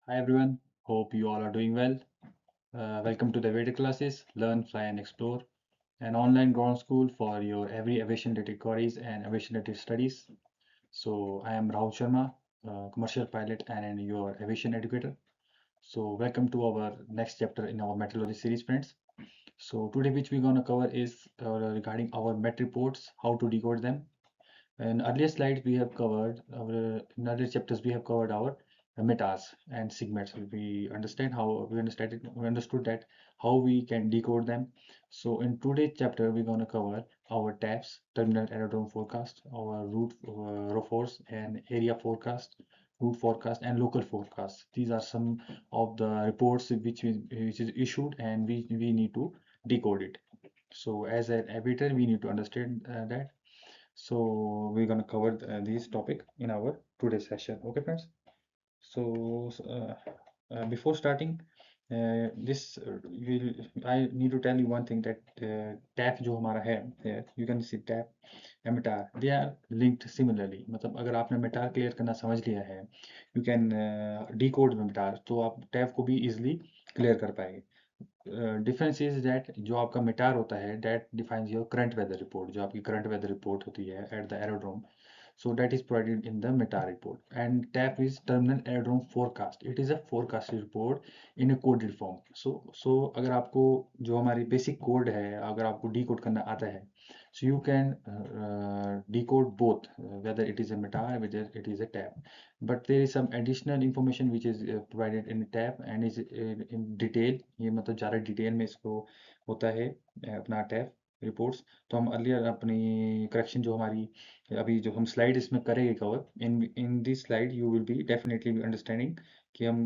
Hi everyone, hope you all are doing well. Welcome to the Vedic classes, Learn, Fly and Explore, an online ground school for your every aviation related queries and aviation related studies. So I am Rahul Sharma, commercial pilot and your aviation educator. So welcome to our next chapter in our meteorology series, friends. So today which we're gonna cover is regarding our met reports, how to decode them. In earlier slides, we have covered in earlier chapters we have covered our metas and sigmets. We understood that how we can decode them. So in today's chapter, we're going to cover our TAFs, terminal aerodrome forecast, our route ROFORs and area forecast, route forecast and local forecast. These are some of the reports which is issued and we need to decode it. So as an aviator, we need to understand that. So we're gonna cover this topic in our today's session. Okay, friends. Before starting, this will I need to tell you one thing that TAF जो हमारा है here, you can see TAF, METAR, they are linked similarly. मतलब अगर आपने METAR clear करना समझ लिया है, you can decode METAR, तो आप TAF को भी easily क्लियर कर पाएंगे. डिफरेंस इज दैट जो आपका मिटार होता है that defines your current weather report जो आपकी करंट वेदर रिपोर्ट होती है at the aerodrome so that is provided in the METAR report and TAP is terminal aerodrome forecast. It is a forecast report in a coded form. So अगर आपको जो हमारी basic code है अगर आपको decode करना आता है so you can decode both whether it is a METAR whether it is a TAP but there is some additional information which is provided in TAP and is in detail ये मतलब ज़्यादा detail में इसको होता है अपना TAP reports तो हम अर्लियर अपनी करेक्शन जो हमारी अभी जो हम स्लाइड इसमें करेंगे cover in this slide you will be definitely be understanding कि हम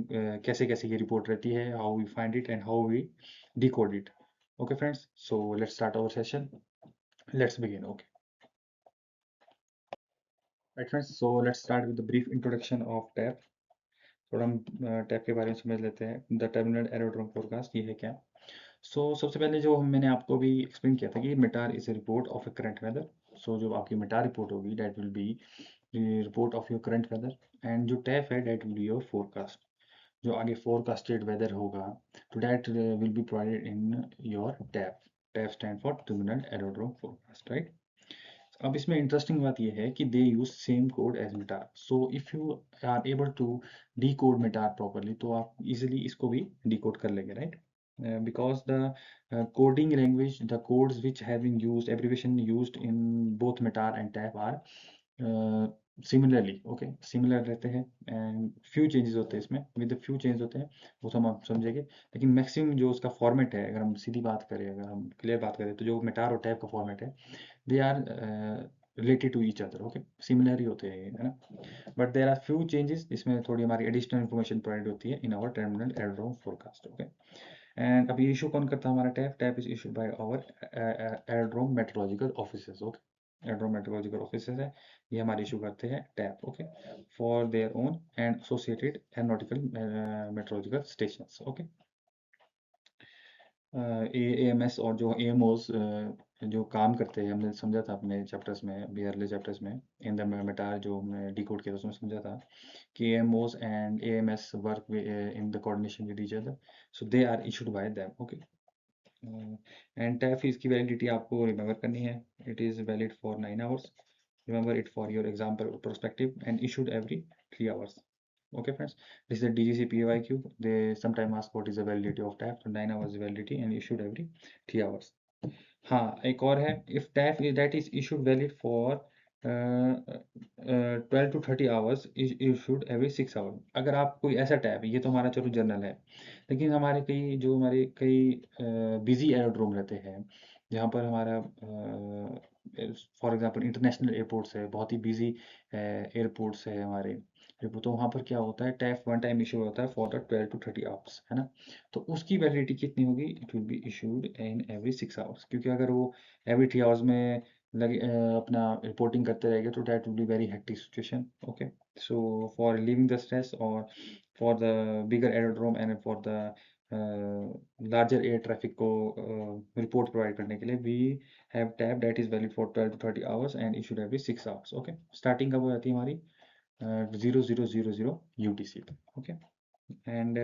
कैसे कैसे ये रिपोर्ट रहती है how we find it and how we decode it okay friends so let's start our session let's begin okay right friends so let's start with the brief introduction of TAF थोड़ा हम tap के बारे में समझ लेते हैं the terminal aerodrome forecast ये है क्या सबसे पहले जो मैंने आपको भी एक्सप्लेन किया था कि METAR is a report of a current weather जो आपकी मिटार रिपोर्ट होगी that will be report of your current weather and जो टैप है that will be your forecast जो आगे फोरकास्टेड वेदर होगा तो that will be provided in your TAF TAF stand for terminal aerodrome forecast right अब इसमें interesting बात यह है कि they use same code as METAR so if you are able to D code मिटार properly तो आप इजिली इसको भी डिकोड कर लेंगे right because the coding language, the codes which have been used, abbreviation used in both METAR and TAP are similarly, okay, similar रहते हैं and few changes होते हैं इसमें, with the few changes होते हैं, वो तो हम आप समझेंगे, लेकिन maximum जो उसका format है, अगर हम सीधी बात करें, अगर हम clear बात करें, तो जो METAR और TAP का format है, they are related to each other, okay, similar ही होते हैं, है ना? But there are few changes, इसमें थोड़ी हमारी additional information provide होती है in our terminal aerodrome forecast, okay? And अभी इशू कौन करता है हमारा TAF TAF is issued by our aerodrome meteorological officers okay aerodrome meteorological officers है ये हमारे इशू करते हैं TAF okay for their own and associated aeronautical meteorological stations okay AMS और जो एएमओस जो काम करते हैं हमने समझा था अपने चैप्टर्स में अभी अर्ली चैप्टर्स में इन द मेटार जो हमने डिकोड किया था उसमें समझा था कि AMOs and AMS work in the coordination with each other so they are issued by them okay and TAF इसकी वैलिडिटी आपको रिमेंबर करनी है it is valid for 9 hours remember it for your exam perspective and issued every 3 hours okay friends this is the DGC PYQ they sometime ask what is the validity of TAF so 9 hours validity and issued every 3 hours हाँ एक और है if TAF is that is issued valid for 12 to 30 hours is issued every 6 hours अगर आप कोई ऐसा tab ये तो हमारा चलो जनरल है लेकिन हमारे कई बिजी एरोड्रोम रहते हैं जहाँ पर हमारा फॉर एग्जांपल इंटरनेशनल एयरपोर्ट्स है बहुत ही बिजी एयरपोर्ट्स है हमारे तो वहाँ पर क्या होता है टैफ वन टाइम इशू होता है फॉर द 12 to 30 आवर्स है ना तो उसकी वैलिडिटी कितनी होगी it will be issued in every 6 hours क्योंकि अगर वो एवरी 3 आवर्स में लगे अपना रिपोर्टिंग करते रहेंगे तो that will be very hectic situation okay so for relieving the stress और for the bigger aerodrome and for the larger air traffic को रिपोर्ट प्रोवाइड करने के लिए we have TAF that is valid for 12 to 30 hours and issued every 6 hours okay starting कब हो जाती है हमारी 0000 UTC ओके एंड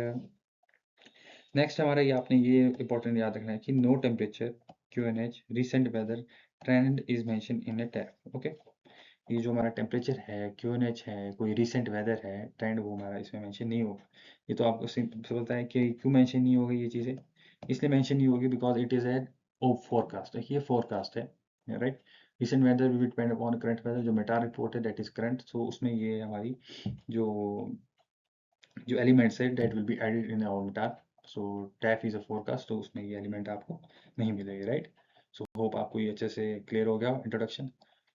नेक्स्ट हमारा ये आपने ये इंपॉर्टेंट याद रखना है कि no temperature QNH recent weather trend is mention in a TAF. Okay, ये जो हमारा टेम्परेचर है, QNH है, कोई रिसेंट वेदर है, ट्रेंड, वो हमारा इसमें मेंशन नहीं होगा। ये तो आपको सिंपल पता है कि क्यों मेंशन नहीं होगी ये चीज़ें, इसलिए मेंशन नहीं होगी because it is a forecast, ये फोरकास्ट है, right. Recent weather will depend upon current weather, जो मेटा रिपोर्ट है दैट इज करंट, सो उसमें ये हमारी जो जो एलिमेंट्स है that will be added in our METAR. So TAF is a forecast, तो उसमें ये एलिमेंट आपको नहीं मिलेगी, राइट। सो होप आपको ये अच्छे से क्लियर हो गया इंट्रोडक्शन।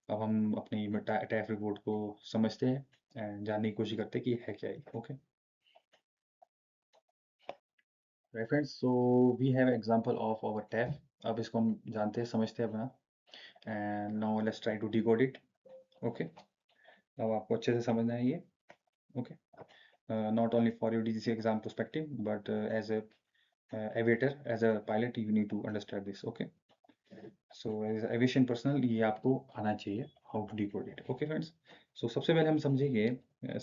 अब हम अपनी टैफ रिपोर्ट को समझते हैं एंड जानने की कोशिश करते हैं कि है क्या है। Okay friends, so we have example of our TAF. अब इसको हम जानते हैं, समझते हैं अपना, and now let's try to decode it. Okay, अब आपको अच्छे से समझना है ये। Okay, not only for your DGC exam perspective but as a aviator, as a pilot you need to understand this. Okay, so as aviation personnel ये आपको आना चाहिए how to decode it. Okay friends, so सबसे पहले हम समझेंगे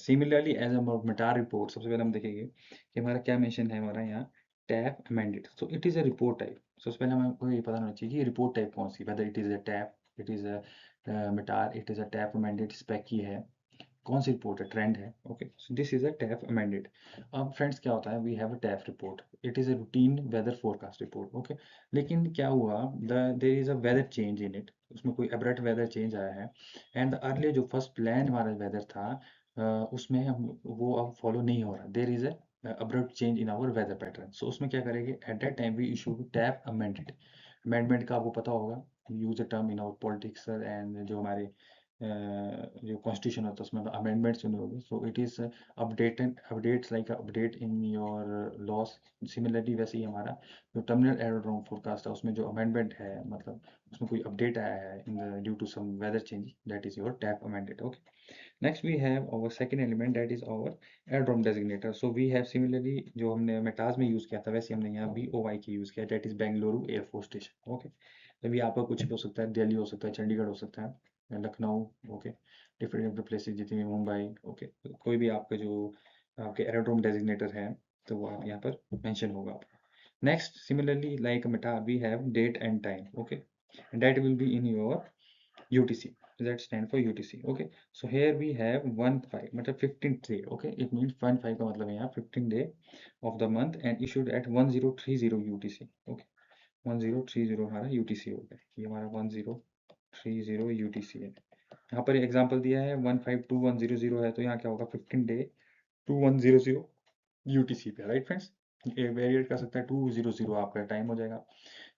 similarly as a METAR report। सबसे पहले हम देखेंगे कि हमारा क्या मेंशन है हमारा यहाँ tap amended, so it is a report type। सबसे पहले हमको ये पता होना चाहिए कि रिपोर्ट टाइप कौन सी, whether it is a TAF, it is a METAR, it is a TAF amended, spec की है, कौन सी रिपोर्ट है, ट्रेंड है। Okay, so this is a TAF amended. अब फ्रेंड्स क्या होता है, we have a TAF report, it is a routine weather forecast report. Okay, लेकिन क्या हुआ, the there is a weather change in it, उसमें कोई अब्रप्ट वेदर चेंज आया है, एंड द अर्लियर जो फर्स्ट प्लान हमारा वेदर था उसमें हम वो अब फॉलो नहीं हो रहा, there is a abrupt change in our weather pattern. So उसमें क्या करेंगे, at that time we issue TAF amended. Amendment का आपको पता होगा, use a term in our politics and जो हमारे जो कॉन्स्टिट्यूशन होता है उसमें अमेंडमेंट्स होने होगी। So it is updates like update in your loss. Similarly वैसे ही हमारा जो टर्मिनल एरोड्रोम फोरकास्ट है उसमें जो अमेंडमेंट है, मतलब उसमें कोई अपडेट आया है in due to some weather change, that is your TAF amended. Okay, next we have our second element that is our aerodrome designator. So we have similarly जो हमने मेटाज में यूज़ किया था वैसे हमने यहाँ BOY की यूज़ किया, that is Bengaluru air force station. Okay, तभी आपका कुछ भी हो सकता है, दिल्ली हो सकता है, चंडीगढ़ हो सकता है, Lucknow, okay, different different places जितनी भी, मुंबई, ओके, कोई भी आपके जो आपके एरोड्रोम डेजिग्नेटर है तो वो आप यहाँ पर मेंशन होगा आपका। Next similarly like METAR we have date and time. Okay, that will be in your UTC, that stand for UTC। okay, so here we have 1/5 मतलब 15th day। okay, it means 1/5 का मतलब है यहाँ 15 day of the month and issued at 1030 UTC। okay, 1030 हमारा UTC हो गया, ये हमारा 1030 UTC है। यहाँ पर एग्जांपल दिया है 152100 है, तो यहाँ क्या होगा 15 डे 2100 UTC पे, राइट फ्रेंड्स। ये वेरिएट कर सकता है, 200 आपका टाइम हो जाएगा,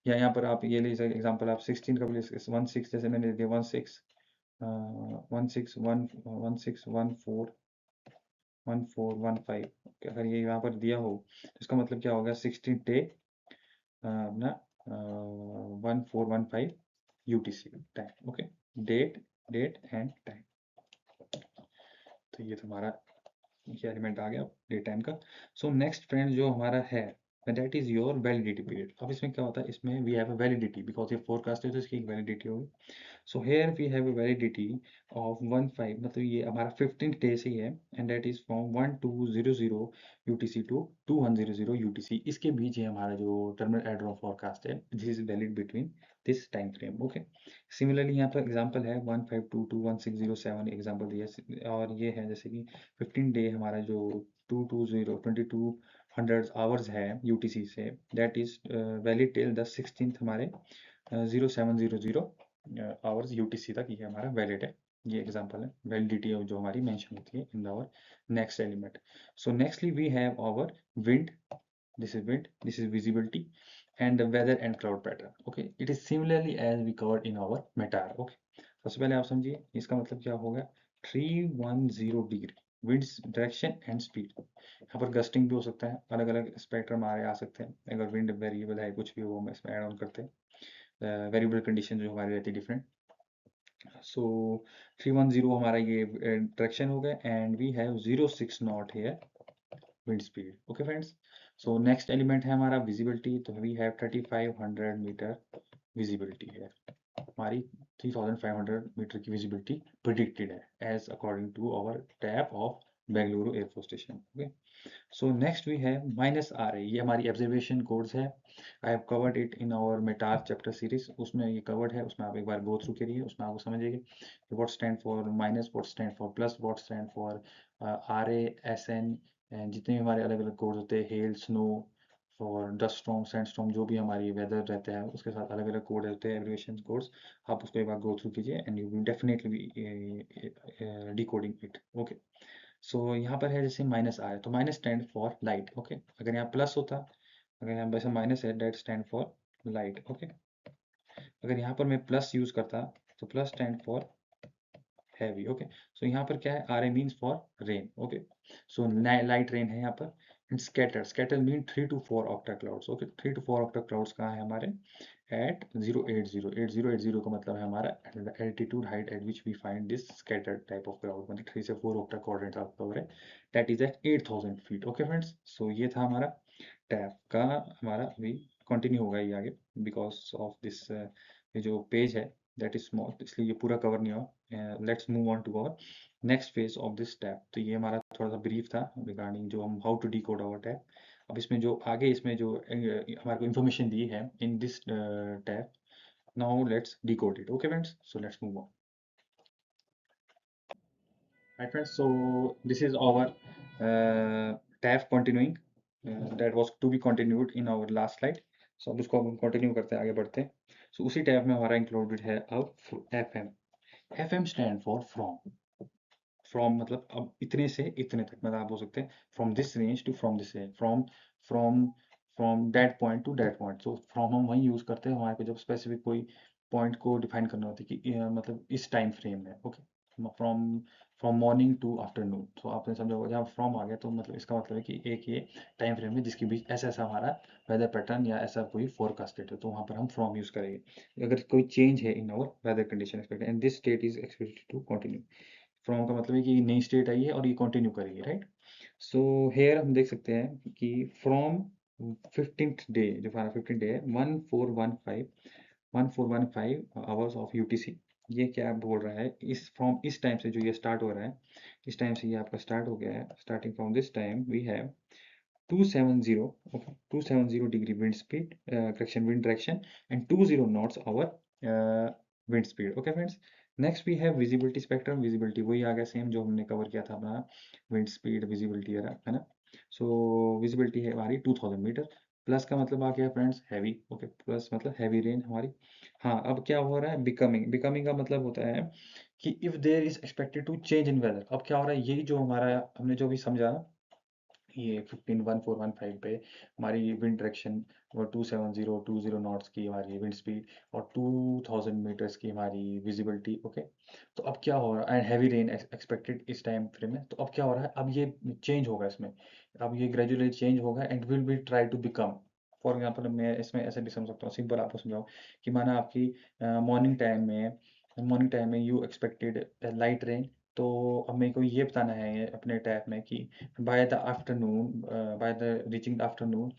या यहाँ पर आप ये ले सकते एग्जांपल, आप 16 का भी ले सकते, 16 जैसे मैंने दिया 161415। अगर ये यहाँ पर दिया हो तो इसका मतलब क्या होगा, 16 डे अपना 1415 UTC time. Okay, date date and time, तो ये तुम्हारा ये एलिमेंट आ गया डे टाइम का। सो नेक्स्ट फ्रेंड जो हमारा है that is your validity period. अब इसमें क्या होता है, इसमें we have a validity because ये फोरकास्ट है तो इसकी एक वैलिडिटी होगी। So here we have a validity of 15, मतलब ये हमारा 15 डे से ही है, and that is from 1200 UTC to 2100 UTC। इसके बीच ये हमारा जो टर्मिनल एड्रोम फोरकास्ट है, this is valid between this time frame. Okay, similarly यहाँ पर एग्जांपल है 152 टू 1607 एग्जांपल दिया है, और ये है जैसे कि 15 डे हमारा जो 2200 आवर्स है UTC से, that is valid till the 16th हमारे 0700 आवर्स UTC तक ये हमारा वैलिड है। ये एग्जांपल है वैलिडिटी जो हमारी मेंशन होती है in our next element. So nextly we have our wind, wind, this is visibility, and the weather and cloud pattern। okay, it is similarly as we covered in our METAR। okay, सबसे पहले आप समझिए इसका मतलब क्या होगा, 310 degree winds direction and speed. यहाँ पर गस्टिंग भी हो सकता है, अलग अलग स्पेक्ट्रम आ सकते हैं, अगर विंड वेरिएबल है कुछ भी वो हम इसमें ऐड ऑन करते हैं, वेरिएबल कंडीशन जो हमारी रहती है डिफरेंट। सो 310 हमारा ये डायरेक्शन हो गया, and we have 06 knot here wind speed. Okay friends, so next element है हमारा विजिबिलिटी, तो वी हैव 3500 मीटर विजिबिलिटी है हमारी, 3500 मीटर की विजिबिलिटी प्रिडिक्टेड है as according to our TAF of Bengaluru air force station. Okay, so next we है -RA, ये हमारी ऑब्जर्वेशन कोड्स है। I have covered it in our METAR chapter series, उसमें ये कवर्ड है, उसमें आप एक बार गो थ्रू करिए, उसमें आपको समझिएगा what stand for minus, what stand for plus, what stand for RA, SN, जितने भी हमारे अलग अलग कोड्स होते हैं, hello, snow, for dust storm, sand storm, जो भी हमारी वेदर रहता है उसके साथ अलग अलग कोड होते हैं, एब्रिविएशन कोड्स। आप उसको एक बार गो थ्रू कीजिए and you will definitely be decoding it. Okay, so यहाँ पर है जैसे -R, तो minus stand for light. Okay, अगर यहाँ प्लस होता, अगर यहाँ वैसे माइनस है, that stand for light. Okay, अगर यहाँ पर मैं प्लस यूज करता तो plus stand for heavy. Okay, so यहाँ पर क्या है, RA means for rain. Okay, so light rain है यहाँ पर। And scatter, scatter mean 3 to 4 octa clouds. Okay, 3 to 4 octa clouds कहाँ है हमारे, एट 080 का मतलब है हमारा altitude height at which we find this scattered type of cloud, मतलब 3 से 4 ऑक्टा क्वाड्रेंट आपका कवर है, that is at 8000 feet. Okay friends, so ये था हमारा टैप का, हमारा अभी कंटिन्यू होगा ये आगे, बिकॉज ऑफ दिस ये जो पेज है दैट इज स्मॉल, इसलिए ये पूरा कवर नहीं हुआ। Let's move on to our next phase of this TAF. तो ये हमारा थोड़ा सा ब्रीफ था रिगार्डिंग जो हम how to decode our TAF. अब इसमें जो आगे इसमें जो हमारे को इन्फॉर्मेशन दी है in this tap, now let's decode it. Okay friends, so let's move on. Right friends, so this is our tab continuing that was to be continued in our last slide. So अब उसको हम continue करते हैं, आगे बढ़ते हैं। So उसी tab में हमारा इंक्लूडेड है अब FM। FM stand for from. From मतलब अब इतने से इतने तक, मतलब आप बोल सकते हैं from this range to from this range, from from from that point to that point. So from हम वहीं यूज करते हैं हमारे को जब स्पेसिफिक कोई पॉइंट को डिफाइन करना होता है कि मतलब इस टाइम फ्रेम में। Okay, from from morning to afternoon. तो आपने समझा होगा जहाँ फ्रॉम आ गया तो मतलब इसका मतलब है कि एक ये टाइम फ्रेम है जिसके बीच ऐसा ऐसा हमारा वेदर पैटर्न या ऐसा कोई फोरकास्टेड है, तो वहाँ पर हम फ्रॉम यूज करेंगे अगर कोई चेंज है in our weather condition expected and this state is expected to continue. From का मतलब है कि नई स्टेट आई है और ये कंटिन्यू करेगी, राइट। सो हेयर हम देख सकते हैं कि फ्रॉम 15th डे, जो हमारा 15th डे है, 1415 आवर्स ऑफ UTC। ये क्या बोल रहा है, इस फ्रॉम इस टाइम से जो ये स्टार्ट हो रहा है, इस टाइम से ये आपका स्टार्ट हो गया है, starting from this time we have 270, okay, 270 degree wind speed, correction wind direction, and 20 knots our wind speed. Okay friends, next we have visibility spectrum। visibility वही आ गया सेम जो हमने कवर किया था अपना wind speed visibility है ना। so visibility है हमारी 2000 मीटर। प्लस का मतलब आ गया फ्रेंड्स हैवी। ओके, प्लस मतलब हैवी रेन हमारी। हाँ, अब क्या हो रहा है, बिकमिंग। बिकमिंग का मतलब होता है कि if there is expected to change in weather. अब क्या हो रहा है, यही जो हमारा हमने जो भी समझा, ये 1415 पे हमारी विंड डायरेक्शन और 270 नॉट्स की हमारी विंड स्पीड और 2000 मीटर्स की हमारी विजिबिलिटी। ओके, तो अब क्या हो रहा है, एंड हैवी रेन एक्सपेक्टेड इस टाइम फ्रेम में। तो अब क्या हो रहा है, अब ये चेंज होगा इसमें, अब ये ग्रेजुअली चेंज होगा and will be try to become. For example मैं इसमें ऐसे भी समझ सकता हूँ, सिंपल आपको समझाऊँ कि माना आपकी मॉर्निंग टाइम में यू एक्सपेक्टेड लाइट रेन। तो अब मेरे को ये बताना है अपने टैब में कि by the afternoon, by the reaching the afternoon,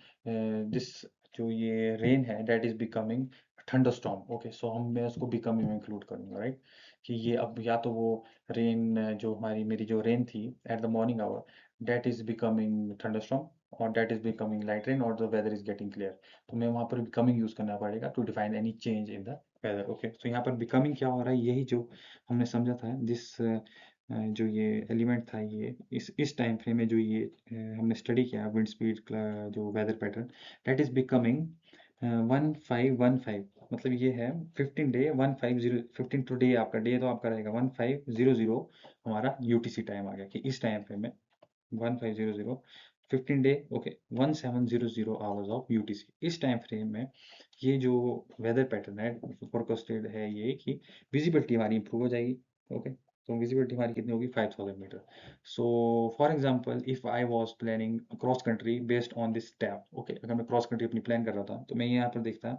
this जो ये रेन है that is becoming thunderstorm. Okay, so हम मैं उसको बिकमिंग में इंक्लूड करूंगा, राइट। कि ये अब या तो वो रेन जो हमारी मेरी जो रेन थी at the morning hour that is becoming thunderstorm, और that is becoming light rain, और the weather is getting clear. तो मैं वहाँ पर बिकमिंग यूज करना पड़ेगा to define any change in the weather. Okay, तो यहाँ पर बिकमिंग क्या हो रहा है, यही जो हमने समझा था, जिस जो ये एलिमेंट था, ये इस टाइम फ्रेम में जो ये हमने स्टडी किया विंड स्पीड जो weather pattern that is becoming 1515। मतलब ये है 15 डे 150, 15 टू डे, आपका डे तो आपका रहेगा 1500, हमारा UTC टाइम आ गया कि इस टाइम फ्रेम में 1500 15 day. Okay, 1700 hours of UTC। इस टाइम फ्रेम में ये जो वेदर पैटर्न है फोरकास्टेड है ये कि विजिबिलिटी हमारी इंप्रूव हो जाएगी। ओके, तो विजिबिलिटी हमारी कितनी होगी, 5000 metre. So for example if I was planning cross country based on this TAF. Okay, अगर मैं क्रॉस कंट्री अपनी प्लान कर रहा था तो मैं यहाँ पर देखता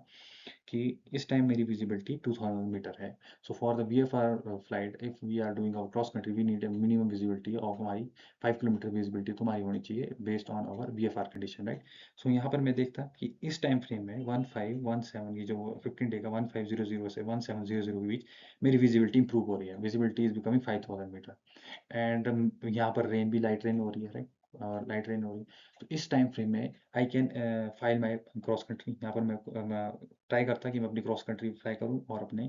कि इस टाइम मेरी विजिबिलिटी 2000 मीटर है। So for the VFR flight if we are doing our cross country we need a minimum visibility of हमारी 5 किलोमीटर विजिबिलिटी तुम्हारी होनी चाहिए based on our VFR condition, right. So यहाँ पर मैं देखता कि इस टाइम फ्रेम में 1517 ये जो 15 डे का 1500 से 1700 के बीच मेरी विजिबिलिटी इंप्रूव हो रही है, visibility is becoming 5000 metre. And यहाँ पर रेन भी लाइट रेन हो रही है, राइट, लाइट रेन हो रही है। तो इस टाइम फ्रेम में I can file my cross country. यहाँ पर मैं ट्राई करता कि मैं अपनी क्रॉस कंट्री फ्लाई करूँ और अपने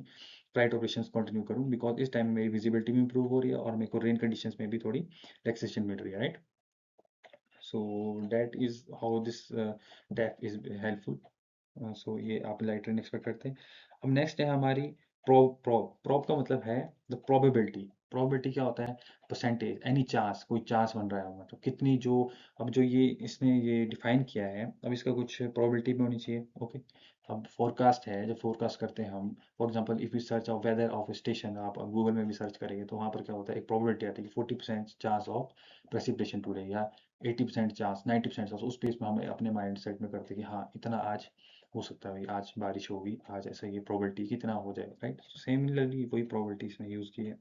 फ्लाइट ऑपरेशंस कंटिन्यू करूँ, बिकॉज इस टाइम मेरी विजिबिलिटी भी इंप्रूव हो रही है और मेरे को रेन कंडीशंस में भी थोड़ी रिलैक्सेशन मिल रही है, right. So that is how this TAF is helpful. So ये आप लाइट रेन एक्सपेक्ट करते हैं। अब नेक्स्ट है हमारी प्रोब। प्रोब का मतलब है द प्रोबेबिलिटी। प्रोबेबिलिटी क्या होता है? परसेंटेज, एनी चांस, कोई चांस बन रहा है मतलब कितनी जो, अब जो ये इसने ये डिफाइन किया है, अब इसका कुछ प्रोबेबिलिटी भी होनी चाहिए, ओके। अब फोरकास्ट है, जब फोरकास्ट करते हैं हम, for example if you search of weather of station, आप गूगल में भी सर्च करेंगे तो वहाँ पर क्या होता है, एक प्रोबेबिलिटी आती है कि 40% चांस ऑफ प्रेसिपिटेशन टुडे, या 80% चांस, 90% चांस। उस पेस में हम अपने माइंड सेट में करते हैं कि हाँ इतना आज हो सकता है, भाई आज बारिश होगी, आज ऐसा ये प्रोबेबिलिटी कितना हो जाएगा, राइट। सिमिलरली वही प्रोबेबिलिटी इसमें यूज़ की है।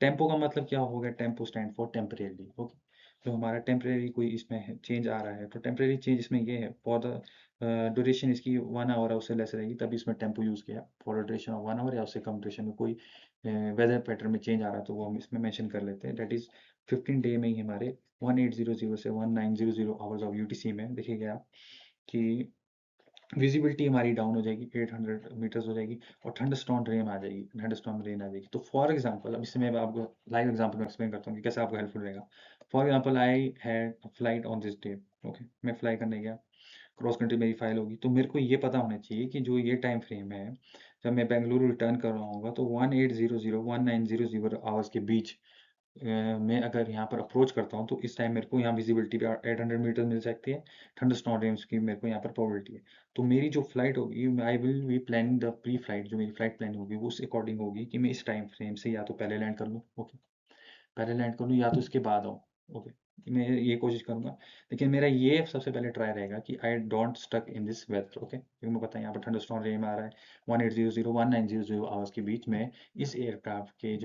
टेम्पो का मतलब क्या हो गया? Tempo stand for temporary, okay. तो हमारा टेम्परेरी कोई इसमें चेंज आ रहा है तो टेम्परेरी चेंज इसमें ये है, फॉर द ड्यूरेशन इसकी 1 आवर है उससे लेस रहेगी, तभी इसमें टेम्पो यूज़ किया। For the duration of 1 hour या उससे कम ड्यूरेशन में कोई वेदर पैटर्न में चेंज आ रहा है तो वो हम इसमें मेंशन कर लेते हैं। दैट इज़ 15 डे में ही हमारे 1800 से 1900 आवर्स ऑफ UTC में देखिएगा आप कि विजिबिलिटी हमारी डाउन हो जाएगी, 800 मीटर्स हो जाएगी और थंडरस्टॉर्म रेन आ जाएगी, थंडरस्टॉर्म रेन आ जाएगी। तो फॉर एग्जांपल, अब इससे मैं आपको लाइव एग्जांपल में एक्सप्लेन करता हूँ कि कैसे आपको हेल्पफुल रहेगा। For example I had flight on this day, okay, मैं फ्लाई करने गया, क्रॉस कंट्री मेरी फाइल होगी, तो मेरे को ये पता होना चाहिए कि जो ये टाइम फ्रेम है, जब मैं बेंगलुरु रिटर्न कर रहा हूँ तो 1800 1900 आवर्स के बीच मैं अगर यहाँ पर अप्रोच करता हूँ तो इस टाइम मेरे को यहाँ विजिबिलिटी पे 800 मीटर मिल सकती है, थंडरस्टॉर्म रेंज की मेरे को यहाँ पर प्रोबेबिलिटी है। तो मेरी जो फ्लाइट होगी, I will be planning the pre flight, जो मेरी फ्लाइट प्लानिंग होगी वो उस अकॉर्डिंग होगी कि मैं इस टाइम फ्रेम से या तो पहले लैंड कर लूँ, ओके, पहले लैंड कर लूँ या तो इसके बाद आऊँ, ओके, मैं ये कोशिश करूँगा। लेकिन मेरा ये सबसे पहले ट्राई रहेगा कि I don't stuck in this weather, okay, क्योंकि मुझे पता है यहाँ पर थंडरस्टॉर्म रेन आ रहा है 1800 1900 आवर्स के बीच में। इस एयरक्राफ्ट के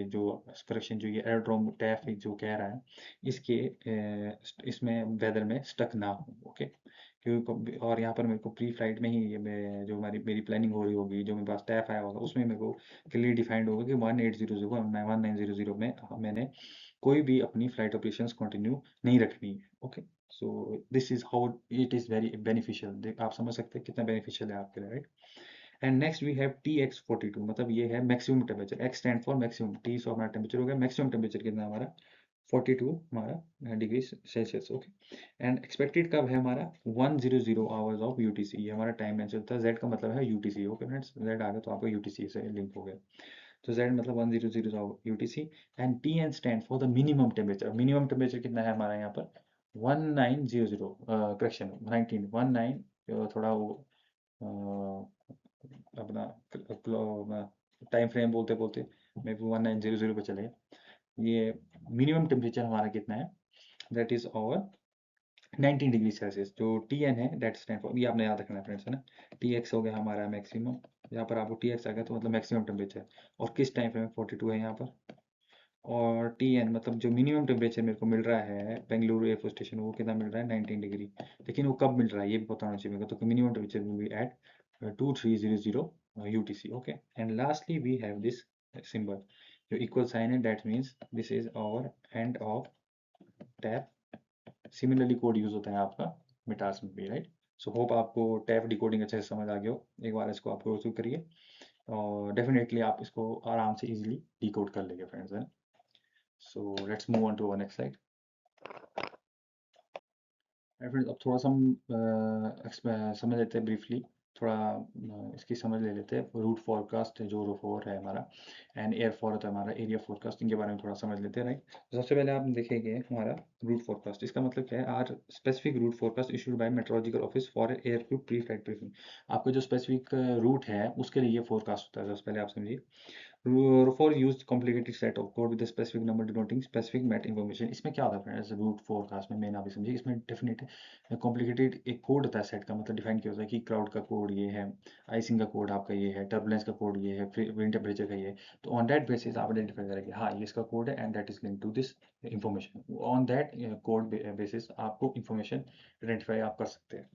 जो करेक्शन, जो ये एयरड्रोम टैफ जो कह रहा है, इसके इसमें वेदर में स्टक ना हो, ओके। क्योंकि और यहाँ पर मेरे को प्री फ्लाइट में ही ये मैं जो हमारी मेरी प्लानिंग हो रही होगी, जो मेरे पास टैफ आया होगा उसमें मेरे को क्लियर डिफाइंड होगा कि 1800 1900 में मैंने कोई भी अपनी फ्लाइट ऑपरेशंस कंटिन्यू नहीं रखनी है, okay. So this is how it is very beneficial. आप समझ सकते हैं कितना बेनिफिशियल है आपके लिए, right. And next we have TX42, मतलब ये है maximum temperature. X stand for maximum, T so हमारा टेम्परेचर हो गया, मैक्सिमम टेम्परेचर कितना हमारा 42 हमारा degree Celsius, okay. And expected कब है हमारा 100 आवर्स ऑफ UTC, ये हमारा टाइम मेंशन होता है। जेड का मतलब है UTC, ओके फ्रेंड्स, जेड आ गया तो आपका UTC से लिंक हो गया। तो Z मतलब 100 UTC। And TN stand for the minimum temperature. Minimum temperature कितना है हमारा यहाँ पर 1900, करेक्शन 19 थोड़ा वो अपना टाइम फ्रेम बोलते बोलते मैं 1900 पे चले गए। ये मिनिमम टेम्परेचर हमारा कितना है, that is over 19 degree Celsius. जो TN है दैट स्टैंड फॉर, ये आपने याद रखना है फ्रेंड्स, है ना। TX हो गया हमारा मैक्सिमम, यहाँ पर आपको TX आ गया तो मतलब मैक्सिमम टेम्परेचर, और किस टाइम फ्रेम 42 है यहाँ पर। और TN मतलब जो मिनिमम टेम्परेचर मेरे को मिल रहा है बेंगलुरु एयरफोर्स स्टेशन, वो कितना मिल रहा है 19 डिग्री। लेकिन वो कब मिल रहा है ये भी पता होना चाहिए मेरे को, तो minimum temperature will be at 2300 UTC, okay. And lastly we have this symbol, जो इक्वल साइन है, that means this is our end of TAF. Similarly code use होता है आपका मिटास में भी, राइट। सो होप आपको टैप डिकोडिंग अच्छे से समझ आ गया हो। एक बार इसको आप गो थ्रू करिए और डेफिनेटली आप इसको आराम से इजीली डिकोड कर लेंगे फ्रेंड्स, है। So let's move on to our next slide. Friends अब थोड़ा सा हम समझ लेते हैं ब्रीफली, थोड़ा इसकी समझ ले लेते हैं। रूट फोरकास्ट जो रोफोर है हमारा, एंड एयर फॉर होता है हमारा, एरिया फोरकास्टिंग के बारे में थोड़ा समझ लेते हैं, राइट। तो सबसे पहले आप देखेंगे हमारा रूट फोरकास्ट, इसका मतलब क्या है, are specific route forecast issued by meteorological office for air crew pre flight briefing. आपका जो स्पेसिफिक रूट है उसके लिए फोरकास्ट होता है, सबसे पहले आप समझिए। For use complicated set of code with specific number denoting specific met information. इसमें क्या होता है फ्रेंड्स, रूट फोरकास्ट में मेन आप समझिए, इसमें डेफिनेट कॉम्प्लिकेटेड एक कोड होता है सेट का, मतलब डिफाइन किया होता है कि क्लाउड का कोड ये है, आइसिंग का कोड आपका ये है, टर्बुलेंस का कोड ये है, विंड टेम्परेचर का ये है। तो ऑन दैट बेसिस आप आइडेंटिफाई करेंगे हाँ ये इसका कोड है and that is link to this information. On that code basis आपको इंफॉर्मेशन आइडेंटिफाई आप कर सकते हैं।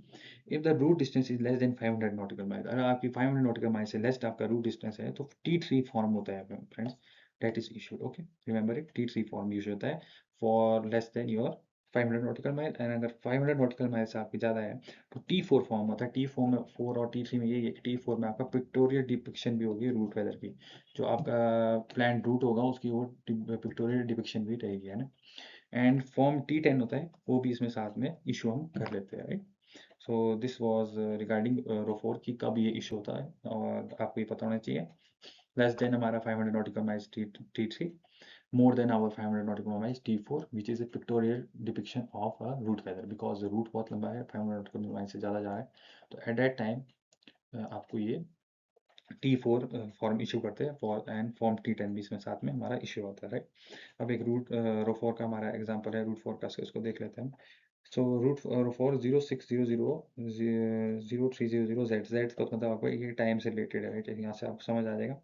If the route distance is less than 500 nautical mile, अगर आपकी 500 नॉटिकल माइल से लेस आपका रूट डिस्टेंस है तो T3 फॉर्म होता है friends, that is issued. Okay, remember it, T3 form use होता है for less than your 500 nautical mile, and अगर 500 नॉटिकल माइल से आपकी ज़्यादा है तो T4 फॉर्म होता है। T4 में 4 और T3 में यही है कि T4 में आपका पिक्टोरियल डिपिक्शन भी होगी रूट वेदर की, जो आपका प्लान रूट होगा उसकी वो पिक्टोरियल डिपिक्शन भी रहेगी, है ना। एंड फॉर्म T10 होता है, वो भी इसमें साथ में इशू हम कर लेते हैं, right. So this was regarding ROFOR की कब ये इशू होता है, और आपको ये पता होना चाहिए। लेस देन हमारा 500 nautical miles T3, more than our 500 nautical miles T4, which is a pictorial depiction of a root weather, because the route बहुत लंबा है, 500 nautical miles से ज़्यादा जा रहा है, तो at that time आपको ये T4 फॉर्म इशू करते हैं फॉर, एंड फॉर्म T10 भी इसमें साथ में हमारा इशू होता है, राइट। अब एक रूट रोफोर का हमारा एग्जांपल है रूट फोरकास्ट का, इसको देख लेते हैं हम। सो रूट रोफोर 0600 0300 Z का मतलब आपको ये टाइम से रिलेटेड है, राइट, यहाँ से आपको समझ आ जाएगा।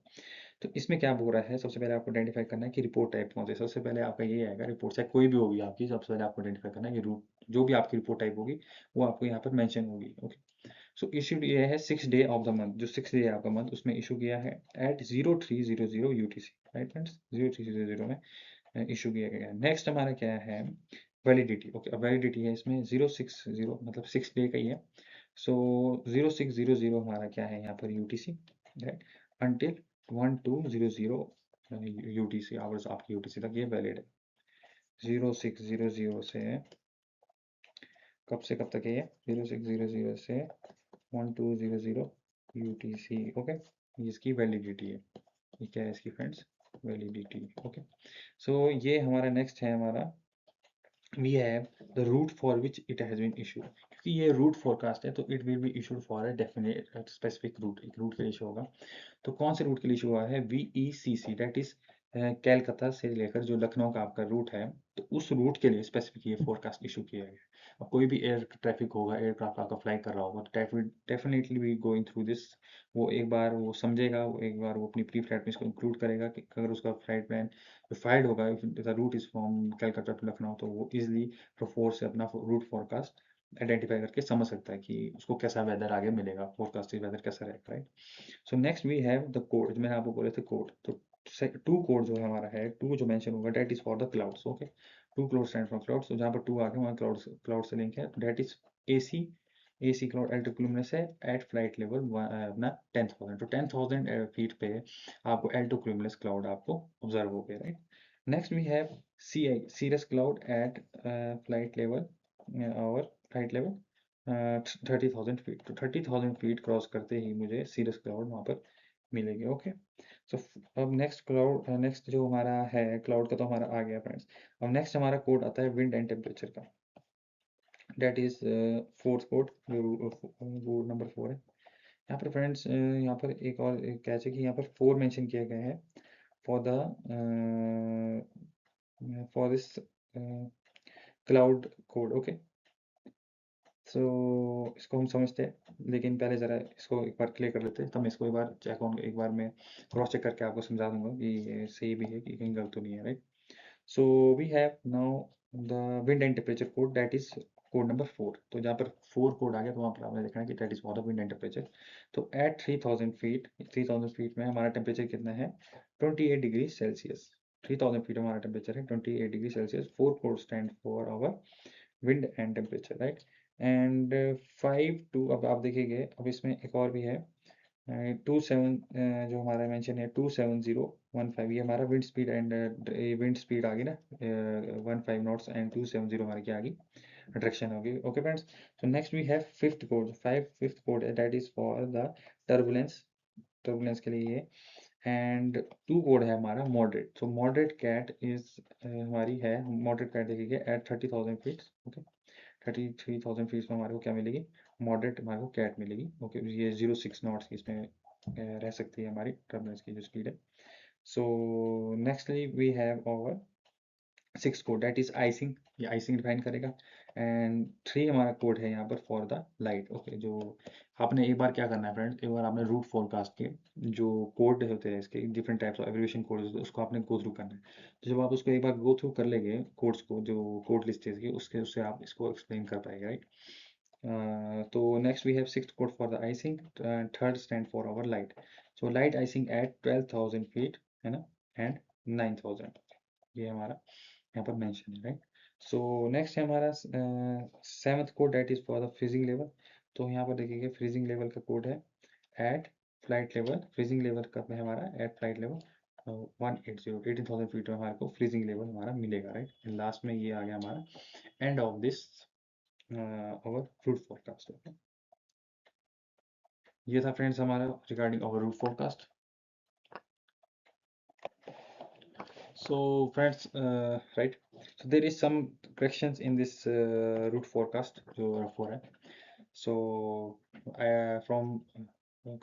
तो इसमें क्या बोल रहा है, सबसे पहले आपको आइडेंटिफाई करना है कि रिपोर्ट टाइप कौन सा है। सबसे पहले आपका ये आएगा, रिपोर्ट चाहे कोई भी होगी आपकी, सबसे पहले आपको आइडेंटिफाई करना है कि रूट जो भी आपकी रिपोर्ट टाइप होगी वो आपको यहाँ पर मेंशन होगी। ओके, सो इशूड ये है 6 डे ऑफ द मंथ, जो 6 डे है आपका मंथ उसमें इशू किया है एट 0300 UTC, राइट फ्रेंड्स, 0300 में इशू किया गया है। नेक्स्ट हमारा क्या है, वैलिडिटी। ओके, अब वैलिडिटी है इसमें 060, मतलब 6 डे का ही है। सो 0600 हमारा क्या है यहाँ पर UTC, right, until 1200 UTC hours आपकी UTC तक ये वैलिड है। 0600 से कब से कब तक है ये, 0600 से 1200 UTC। ओके, ये इसकी वैलिडिटी है, ये क्या है इसकी फ्रेंड्स, वैलिडिटी। ओके, सो ये हमारा नेक्स्ट है हमारा, we have the route for which it has been issued, क्योंकि ये रूट फोरकास्ट है तो it will be issued for a definite specific route, एक रूट के लिए इशू होगा। तो कौन से रूट के लिए इशू हुआ है, VECC, दैट इज कैलकाता से लेकर जो लखनऊ का आपका रूट है, तो उस रूट के लिए स्पेसिफिक ये फोरकास्ट इशू किया गया है। अब कोई भी एयर ट्रैफिक होगा, एयरक्राफ्ट आपका फ्लाई कर रहा होगा, तो definitely we going through this, वो एक बार वो समझेगा, वो एक बार वो अपनी प्री फ्लाइट में इसको इंक्लूड करेगा कि अगर उसका फ्लाइट प्लान जो फाइल्ड होगा, the route is from Calcutta to Lucknow, तो वो इजिली फोर से अपना रूट फोरकास्ट आइडेंटिफाई करके समझ सकता है कि उसको कैसा वेदर आगे मिलेगा, फोरकास्टेड वेदर कैसा रहेगा, right. So next we have the code, जो मैंने आपको बोले थे कोड, तो टू कोड जो है हमारा है, टू जो मेंशन होगा that is for the clouds. Okay, two cloud stand for clouds, तो जहाँ पर टू आ गया वहाँ क्लाउड से लिंक है, तो that is AC, AC cloud altocumulus है एट फ्लाइट लेवल अपना 10,000, तो 10,000 फीट पे आपको एल्टोक्लुमिनस क्लाउड आपको ऑब्जर्व हो गया, right. Next we have CI, cirrus cloud at flight level, और फ्लाइट लेवल 30,000 फीट, तो 30,000 फीट क्रॉस करते ही मुझे सीरस क्लाउड वहाँ पर मिलेगी। ओके, सो अब नेक्स्ट क्लाउड, नेक्स्ट जो हमारा है क्लाउड का तो हमारा आ गया फ्रेंड्स। अब नेक्स्ट हमारा कोड आता है विंड एंड टेम्परेचर का, डेट इज फोर्थ कोड, जो नंबर 4 है यहाँ पर फ्रेंड्स। यहाँ पर एक और कैच है कि यहाँ पर 4 मेंशन किया गया है for the for this cloud code. Okay, so इसको हम समझते हैं, लेकिन पहले ज़रा इसको एक बार क्लियर कर लेते हैं, तब मैं इसको एक बार चेक ऑन, एक बार मैं क्रॉस चेक करके आपको समझा दूंगा कि ये सही भी है कि कहीं गलत तो नहीं है, right. So we have now the wind and temperature code, that is code number 4। तो जहाँ पर 4 कोड आ गया तो वहाँ पर आपने देखना है कि that is for the wind and temperature. तो एट 3000 फीट, 3000 फीट में हमारा टेम्परेचर कितना है, 28 डिग्री सेल्सियस। 3000 फीट हमारा टेम्परेचर है 28 degree Celsius. 4 code stand for our wind and temperature, right. And 5 to, अब आप देखिए अब इसमें एक और भी है 27, जो हमारा मेंशन है 27015, ये हमारा wind speed and wind speed आ गई ना 15 नॉट्स, एंड 270 हमारी क्या आ गई, डायरेक्शन होगी। Okay friends, so next we have fifth code है, that is for the turbulence, turbulence के लिए ये। एंड टू कोड है हमारा moderate, so moderate cat is हमारी है, मॉडरेट कैट देखिए एट 30,000 फीट। ओके, 33,000 फीट में हमारे को क्या मिलेगी, मॉडरेट हमारे को कैट मिलेगी। ओके, ये 06 नॉट्स की इसमें रह सकती है हमारी टर्बुलेंस की जो स्पीड है। So nextly we have our six code that is icing, ये आइसिंग डिफाइन करेगा। एंड थ्री हमारा कोड है यहाँ पर फॉर द लाइट। ओके, जो आपने एक बार क्या करना है फ्रेंड्स, एक बार आपने रूट फोरकास्ट के जो कोड होते हैं इसके different types of abbreviation code होते हैं उसको आपने गो थ्रू करना है। तो जब आप उसको एक बार गो थ्रू कर लेंगे कोड्स को, जो कोड लिस्ट है इसकी, उसके उससे आप इसको एक्सप्लेन कर पाएंगे, राइट। तो next we have six code for the icing, third stand for our light. So light icing at 12,000 feet, है ना, एंड 9,000, ये हमारा यहाँ पर मेंशन है, राइट। सो नेक्स्ट है हमारा seventh code that is for the freezing level. तो यहाँ पर देखिए फ्रीजिंग लेवल का कोड है at flight level, freezing level का है हमारा एट फ्लाइट लेवल 18,000 फीट में हमारे को फ्रीजिंग लेवल हमारा मिलेगा, राइट। लास्ट में ये आ गया हमारा end of this our route forecast. ये था फ्रेंड्स हमारा regarding our route forecast. So friends, right, so there is some corrections in this route forecast जो R4 है। So from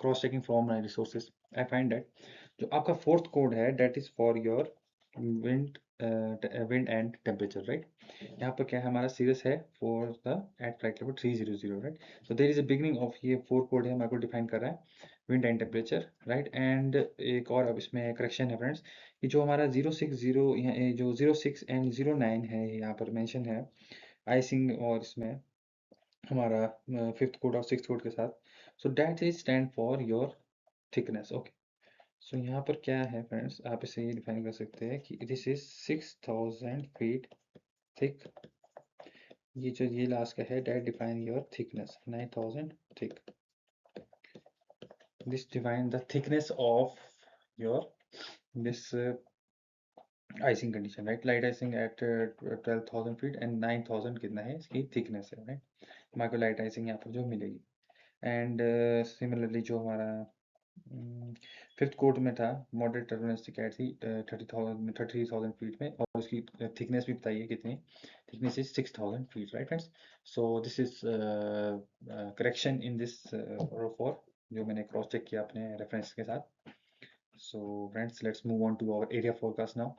cross checking from my resources I find that जो आपका fourth code है that is for your wind wind and temperature, right। यहाँ पर क्या है हमारा सीरियस है for the at flight level 300, right। so there is a beginning of ये फोर कोड है हमारे को डिफाइन कर रहा है wind and temperature, right. And एक और अब इसमें करेक्शन है फ्रेंड्स, कि जो हमारा 060 यहाँ जो 06 एंड 09 है यहाँ पर मेंशन है आइसिंग और इसमें हमारा फिफ्थ कोड और सिक्स कोड के साथ। So that is stand for your thickness. Okay, so यहाँ पर क्या है फ्रेंड्स, आप इसे ये डिफाइन कर सकते हैं कि दिस इज 6,000 फीट थिक। ये जो ये लास्ट का है that define your thickness 9,000 thick. This define the thickness of your this icing condition, right। light icing at 12,000 feet and 9,000 कितना है इसकी thickness है, right। हमारे को light icing यहाँ पर जो मिलेगी। एंड सिमिलरली जो हमारा फिफ्थ कोड में था मॉडरेट टर्बुलेंस की थी 30,000 फीट में, और उसकी थिकनेस भी बताइए कितनी, thickness is 6,000 feet, right friends. So this is correction in this row for जो मैंने क्रॉस चेक किया अपने रेफरेंस के साथ। So friends let's move on to our area forecast now,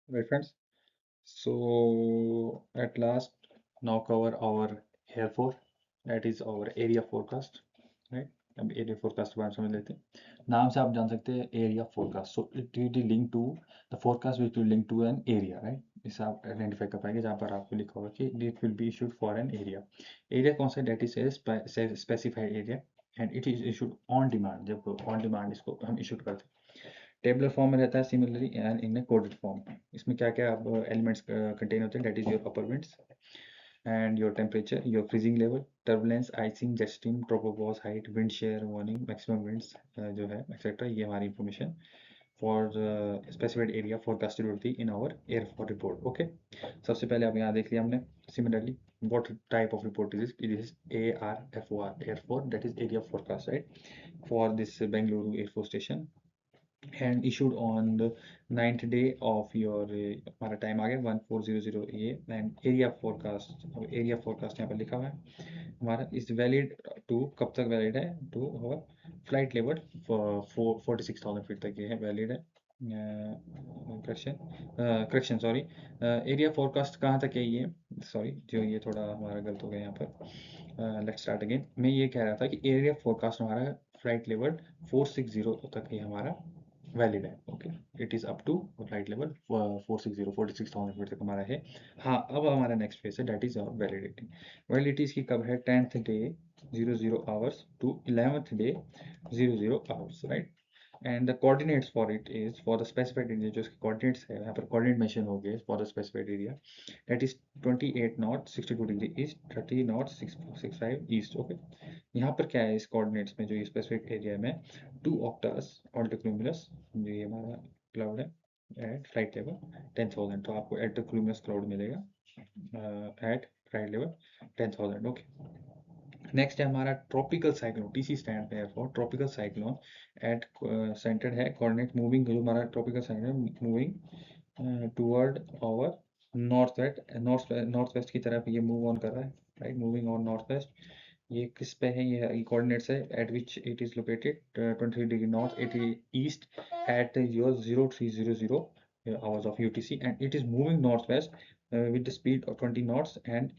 right friends. So at last now cover our air for that is our area forecast, right। अब area forecast के बारे में समझ लेते हैं। नाम से आप जान सकते हैं area forecast, so it will be link to the forecast which will link to an area, right. इसे आप आइडेंटिफाई कर पाएंगे जहाँ पर आपको लिखा होगा कि it will be issued for an area. Area कौन सा, that is specified area and it is issued on demand, जब ऑन डिमांड इसको हम इशूड करते हैं। टेबलर फॉर्म में रहता है similarly and in coded form. इसमें क्या क्या एलिमेंट्स कंटेन होते हैं, that is your upper winds and your temperature, your freezing level, turbulence, icing, jet stream, tropopause height, wind shear warning, maximum winds जो है etc. ये हमारी information for specified area forecasted होती है in our airfall report। okay, सबसे पहले अब यहाँ देख लिया हमने। similarly what type of report is this, it is ARFOR, airfall, that is area forecast, right, for this Bengaluru Air Force Station and issued on the 9th day of your हमारा time आ गया 1400 ये and area forecast यहाँ पर लिखा हुआ है हमारा is valid to, कब तक वैलिड है, टू और फ्लाइट लेवल 46,000 फीट तक ये है वैलिड है। Correction correction sorry, area forecast कहाँ तक है ये, सॉरी जो ये थोड़ा हमारा गलत हो गया यहाँ पर। लेट्स स्टार्ट अगेन, मैं ये कह रहा था कि एरिया फोरकास्ट हमारा फ्लाइट लेवल 460 तक ये हमारा वैलिड है। Okay, it is up to flight level 46,000 feet तक हमारा है। हाँ, अब हमारा नेक्स्ट फेज है दैट इज वैलिडिटी। वैलिडिटी इसकी कब है, 10th day 00 hours to 11th day 00 hours, right. And the coordinates for it is for the specified area, जो इसके कोऑर्डिनेट्स है यहाँ पर कोऑर्डिनेट मेंशन हो गए for the specified area that is 28 not 62 degree east, 30 not 665 east. Okay, यहाँ पर क्या है इस कोऑर्डिनेट्स में जो ये स्पेसिफिक एरिया में 2 ऑक्टास ऑल्टोक्यूमुलस जो ये हमारा क्लाउड है एट फ्लाइट लेवल 10,000, तो आपको एल्टोक्यूमुलस क्लाउड मिलेगा at flight level 10,000। Okay, next है हमारा ट्रॉपिकल साइक्लोन, टीसी स्टैंड है for tropical cyclone at centred है कोऑर्डिनेट मूविंग, जो हमारा tropical cyclone moving toward our north west, north west की तरफ ये मूव ऑन कर रहा है, right, moving on north west ये किस पे है, ये कोऑर्डिनेट्स है at which it is located 23 degree north 80 east at your 0300 hours of UTC and it is moving northwest with the speed of 20 knots and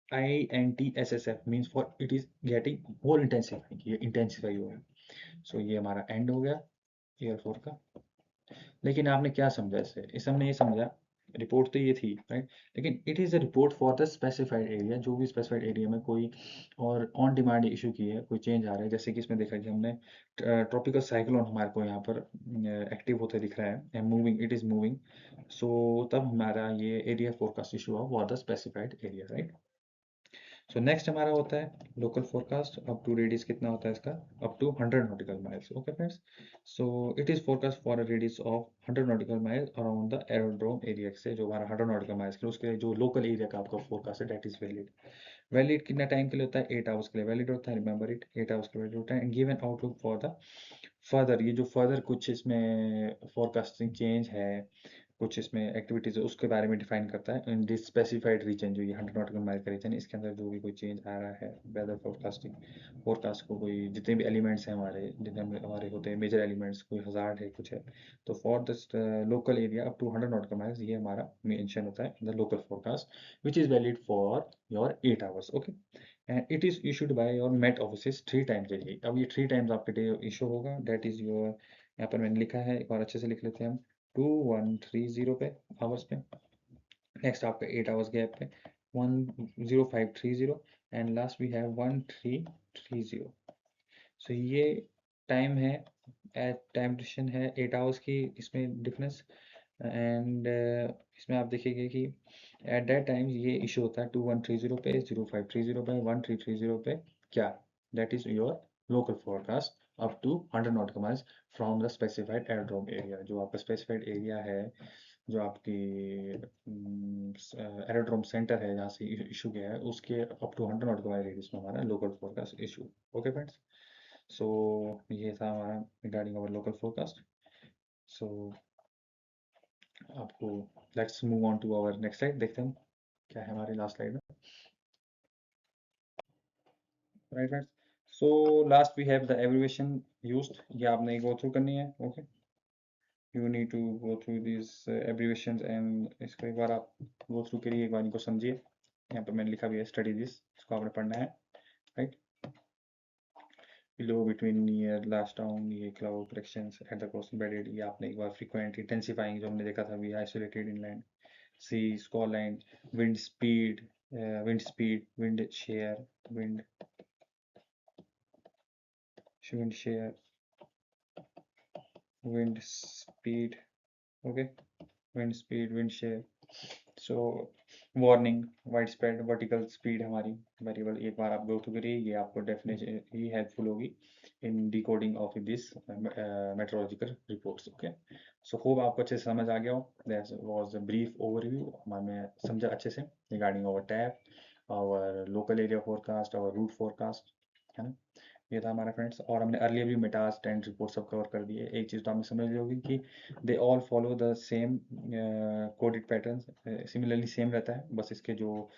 INTSSF means for it is getting more intensifying, ये intensify हुआ है। सो ये हमारा and हो गया year 4 का। लेकिन आपने क्या समझा इससे हमने ये समझा रिपोर्ट तो ये थी राइट, लेकिन it is a report for the specified area, जो भी स्पेसिफाइड एरिया में कोई और ऑन डिमांड इशू की है, कोई चेंज आ रहा है, जैसे कि इसमें देखा कि हमने ट्रॉपिकल साइक्लोन हमारे को यहाँ पर एक्टिव होते दिख रहा है, moving, it is moving. So तब हमारा ये एरिया फोरकास्ट इशू हुआ for the specified area right. So next हमारा होता है local forecast, up to radius कितना होता है इसका, up to 100 nautical miles. Okay friends, so it is forecast for a radius of 100 nautical miles around the aerodrome area से, जो हमारा 100 नॉटिकल माइल्स के उसके जो लोकल एरिया का आपका फोरकास्ट है दैट इज वैलिड। वैलिड कितना टाइम के लिए होता है, 8 आवर्स के लिए वैलिड होता है, रिमेंबर इट, 8 आवर्स के लिए वैलिड होता है। And given outlook for the further, ये जो फर्दर कुछ इसमें फोरकास्टिंग चेंज है, कुछ इसमें एक्टिविटीज है, उसके बारे में डिफाइन करता है इन दिस स्पेसिफाइड रीजन, जो ये 100 नॉटिकल माइल का रीजन है, इसके अंदर जो भी कोई चेंज आ रहा है वेदर फोरकास्टिंग, फोरकास्ट को कोई जितने भी एलिमेंट्स हैं हमारे, जितने हमारे होते हैं मेजर एलिमेंट्स, कोई हजार्ड है कुछ है, तो for this local area up to 100 nautical miles ये हमारा मेंशन होता है in the local forecast which is valid for your 8 hours. Okay, and it is issued by your met office 3 times a day. अब ये 3 times आपके day issue होगा, that is your, यहाँ पर मैंने लिखा है, एक बार अच्छे से लिख लेते हैं हम, 2130 पे आवर्स पे, नेक्स्ट आपका 8 आवर्स गैप पे 10530, एंड लास्ट वी हैव 1330। सो ये टाइम है, टाइम डिशन है 8 आवर्स की इसमें डिफरेंस। एंड इसमें आप देखेंगे कि एट दैट टाइम ये इशू होता है 2130 पे, 0530 पे, 1330 पे, क्या, that is your local forecast up to 100 nautical miles from the specified aerodrome area. जो आपका स्पेसिफाइड एरिया है, जो आपकी एरोड्रोम सेंटर है जहाँ से इशू गया है, उसके up to 100 nautical mile radius में हमारा local forecast issue. Okay friends, so ये था हमारा regarding our local forecast. So आपको let's move on to our next slide, देखते हैं क्या है हमारी लास्ट स्लाइड में, right friends. So last we have the abbreviation used, ये आपने गो थ्रू करनी है। Okay, you need to go through this abbreviations and इसको एक बार आप गो थ्रू करिए, एक बार इनको समझिए। यहाँ पर मैंने लिखा भी है स्टडी दिस, इसको आपने पढ़ना है right. Below, between, near, last down, ये cloud corrections at the coast embedded, ये आपने एक बार फ्रीक्वेंट, इंटेंसिफाइंग जो हमने देखा था, we isolated inland sea, squall line, wind speed, wind shear, wind wind shear, wind speed, okay, wind speed, wind shear। So warning, wide spread vertical speed हमारी variable, एक बार आप गो थ्रू करिए, ये आपको डेफिनेशन ही हेल्पफुल होगी in decoding of this meteorological reports. Okay, so hope आपको अच्छे से समझ आ गया हो, that was a brief overview हमारे समझा अच्छे से regarding our TAF, our local area forecast, our route forecast, है ना। ये था हमारा फ्रेंड्स, और हमने अर्लियर भी मेटास टेंट रिपोर्ट सब कवर कर दिए। एक चीज़ तो आपने समझ ली होगी कि they all follow the same coded pattern, similarly same रहता है, बस इसके जो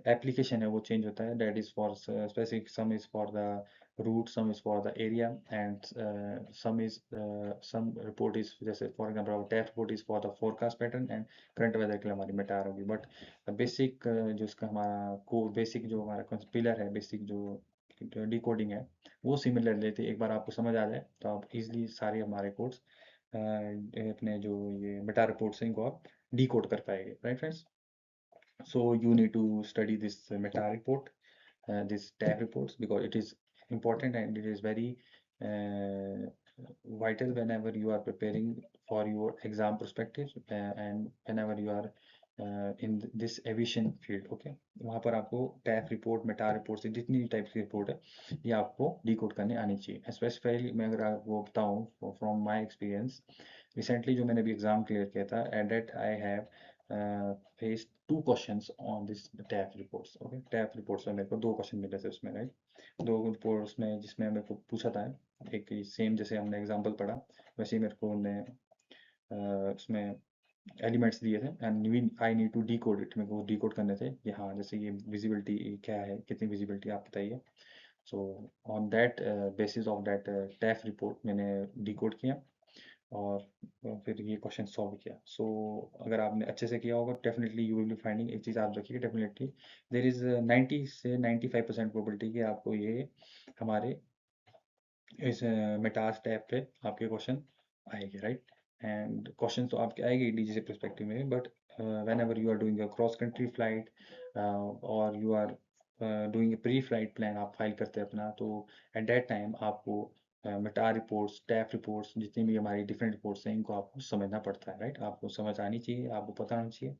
एप्लीकेशन है वो चेंज होता है, that is for specific, some is for the route, some is for the area, and some report is, जैसे for example TAF report is for the forecast pattern, and current weather के लिए हमारी matter होगी। But basic जो इसका हमारा को basic जो हमारा पिलर है, बेसिक जो डिकोडिंग है, वो सिमिलर लेते, एक बार आपको समझ आ जाए तो आप इजीली सारे हमारे कोड्स अपने जो ये मेटा रिपोर्ट्स हैं इनको आप डिकोड कर पाएंगे, right friends. So you need to study this METAR report, this TAF reports, because it is important and it is very vital whenever you are preparing for your exam perspective, and whenever you are in this aviation field। Okay, वहाँ पर आपको टैफ report, Meta report से जितनी type की report है ये आपको decode करने आनी चाहिए। स्पेसिफाइली मैं अगर आपको बताऊँ फ्रॉम माय एक्सपीरियंस, रिसेंटली जो मैंने अभी एग्जाम क्लियर किया था, at that I have face 2 questions on this TAF reports. Okay, TAF reports में मेरे को 2 क्वेश्चन मिले थे उसमें, राइट, 2 रिपोर्ट्स में, जिसमें मेरे को पूछा था एक सेम जैसे हमने एग्जांपल पढ़ा वैसे ही मेरे को उन्होंने उसमें एलिमेंट्स दिए थे, and I need to decode it, मेरे को डिकोड करने थे कि हाँ जैसे ये विजिबिलिटी क्या है, कितनी विजिबिलिटी आप बताइए। So on that basis of that TAF report मैंने डिकोड किया और फिर ये क्वेश्चन सॉल्व किया। सो अगर आपने अच्छे से किया होगा definitely you will be finding, एक चीज़ आप रखिए डेफिनेटली देयर इज़ 90 से 95% प्रोबेबिलिटी कि आपको ये हमारे इस मेटास टैब पे आपके क्वेश्चन आएंगे, राइट। एंड क्वेश्चन तो आपके आएंगे डीजी से परस्पेक्टिव में, but whenever you are doing a cross country flight और you are doing a pre flight plan आप फाइल करते हैं अपना, तो एट दैट टाइम आपको मेटा रिपोर्ट्स, टैफ रिपोर्ट्स, जितनी भी हमारी डिफरेंट रिपोर्ट्स हैं इनको आपको समझना पड़ता है, राइट। आपको समझ आनी चाहिए, आपको पता होना चाहिए।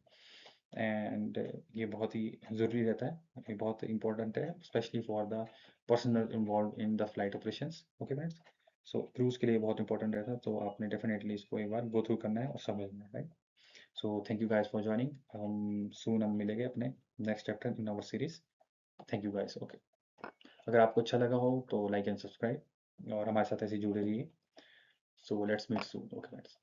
एंड ये बहुत ही ज़रूरी रहता है, ये बहुत इंपॉर्टेंट है specially for the personal involve in the flight operations. Okay friends, so cruise के लिए बहुत इंपॉर्टेंट रहता है, तो आपने डेफिनेटली इसको एक बार गो थ्रू करना है और समझना है, right. So thank you guys for joining, हम मिलेंगे अपने next chapter in our series. Thank you guys. Okay, अगर आपको अच्छा लगा हो तो लाइक एंड सब्सक्राइब और हमारे साथ ऐसे जुड़े रहिए। So let's meet soon. Okay friends.